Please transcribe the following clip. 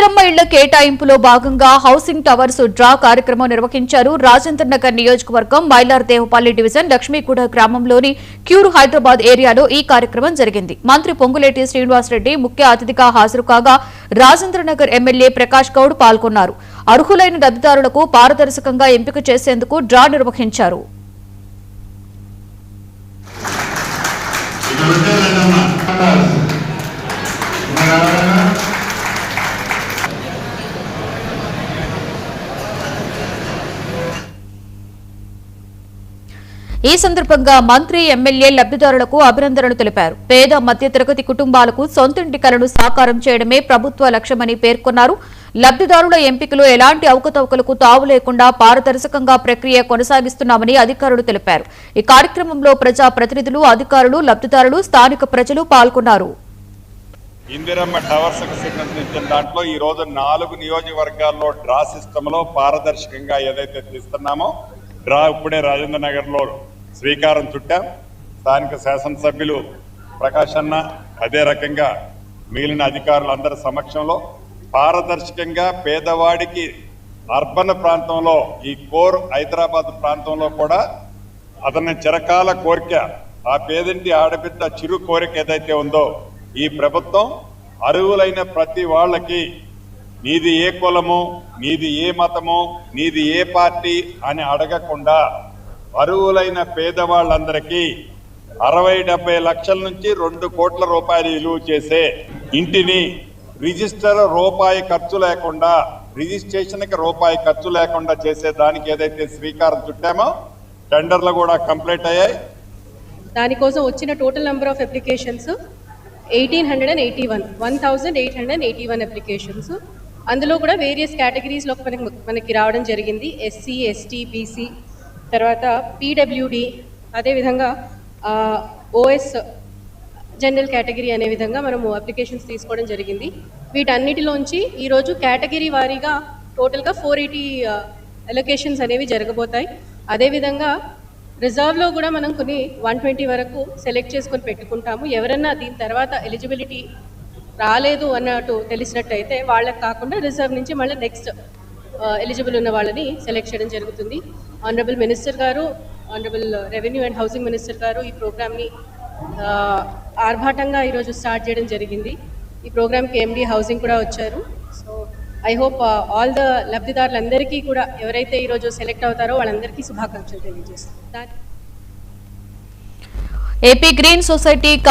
ఇందిరమ్మ ఇళ్ల కేటాయింపులో భాగంగా housing towers draw కార్యక్రమం నిర్వహించారు. రాజేంద్ర నగర్ నియోజకవర్గం మైలార్ దేవపల్లి డివిజన్ లక్ష్మీగూడ గ్రామంలోని క్యూర్ హైదరాబాద్ ఏరియాలో ఈ కార్యక్రమం జరిగింది. మంత్రి పొంగులేటి శ్రీనివాసరెడ్డి ముఖ్య అతిథిగా హాజరు కాగా రాజేంద్ర నగర్ ఎమ్మెల్యే ప్రకాష్ గౌడ్ పాల్గొన్నారు. అర్హులైన లబ్ధిదారులకు పారదర్శకంగా ఎంపిక చేసేందుకు డ్రా నిర్వహించారు. ఈ సందర్భంగా మంత్రి ఎమ్మెల్యే లబ్ధిదారులకు అభినందనలు తెలిపారు. పేద మధ్యతరగతి కుటుంబాలకు సొంతింటి కలను సాకారం చేయడమే ప్రభుత్వ లక్ష్యమని పేర్కొన్నారు. లబ్ధిదారుల ఎంపికలో ఎలాంటి అవకతవకలకు తావు లేకుండా పారదర్శకంగా ప్రక్రియ కొనసాగిస్తున్నామని అధికారులు తెలిపారు. ఈ కార్యక్రమంలో ప్రజా ప్రతినిధులు, అధికారులు, లబ్ధిదారులు, స్థానిక ప్రజలు పాల్గొన్నారు. ఇందిరమ్మ టవర్స్ కు సంబంధించిన దాంట్లో ఈ రోజు 4 నియోజకవర్గాల్లో డ్రా సిస్టమ్ లో పారదర్శకంగా ఏదైతే తీస్తున్నామో డ్రా ఇప్పుడే రాజేంద్ర నగర్ లో శ్రీకారం చుట్టాం. స్థానిక శాసనసభ్యులు ప్రకాష్ అన్న అదే రకంగా మిగిలిన అధికారులందరి సమక్షంలో పారదర్శకంగా పేదవాడికి అర్బన్ ప్రాంతంలో ఈ కోర్ హైదరాబాద్ ప్రాంతంలో కూడా అతని చిరకాల కోరిక, ఆ పేదింటి ఆడబిడ్డ చిరు కోరిక ఏదైతే ఉందో ఈ ప్రభుత్వం అర్హులైన ప్రతి వాళ్ళకి నీది ఏ కులము, నీది ఏ మతము, నీది ఏ పార్టీ అని అడగకుండా అర్హులైన పేదవాళ్ళందరికీ 60-70 లక్షల నుంచి 2 కోట్ల రూపాయలు విలువ చేసే ఇంటిని రిజిస్టర్ రూపాయి ఖర్చు లేకుండా, రిజిస్ట్రేషన్కి రూపాయి ఖర్చు లేకుండా చేసే దానికి ఏదైతే శ్రీకారం చుట్టామో టెండర్లు కూడా కంప్లీట్ అయ్యాయి. దానికోసం వచ్చిన total number of applications 1881 applications. అందులో కూడా వేరియస్ కేటగిరీస్లో మనకి రావడం జరిగింది. ఎస్సీ, ఎస్టీ, బీసీ, తర్వాత పీడబ్ల్యూడి, అదేవిధంగా ఓఎస్ జనరల్ కేటగిరీ అనే విధంగా మనము అప్లికేషన్స్ తీసుకోవడం జరిగింది. వీటన్నిటిలోంచి ఈరోజు కేటగిరీ వారీగా టోటల్గా 480 అలొకేషన్స్ అనేవి జరగబోతాయి. అదేవిధంగా రిజర్వ్లో కూడా మనం కొన్ని 120 వరకు సెలెక్ట్ చేసుకొని పెట్టుకుంటాము. ఎవరన్నా దీని తర్వాత ఎలిజిబిలిటీ రాలేదు అన్నట్టు తెలిసినట్టయితే వాళ్ళకి కాకుండా రిజర్వ్ నుంచి మళ్ళీ నెక్స్ట్ ఎలిజిబుల్ ఉన్న వాళ్ళని సెలెక్ట్ చేయడం జరుగుతుంది. ఆనరబుల్ మినిస్టర్ గారు, honourable revenue and housing minister గారు ఈ ప్రోగ్రామ్ని ఆర్భాటంగా ఈరోజు స్టార్ట్ చేయడం జరిగింది. ఈ ప్రోగ్రామ్కి ఎండి హౌసింగ్ కూడా వచ్చారు. So I hope all the లబ్ధిదారులందరికీ కూడా ఎవరైతే ఈరోజు సెలెక్ట్ అవుతారో వాళ్ళందరికీ శుభాకాంక్షలు తెలియజేస్తాను. AP green society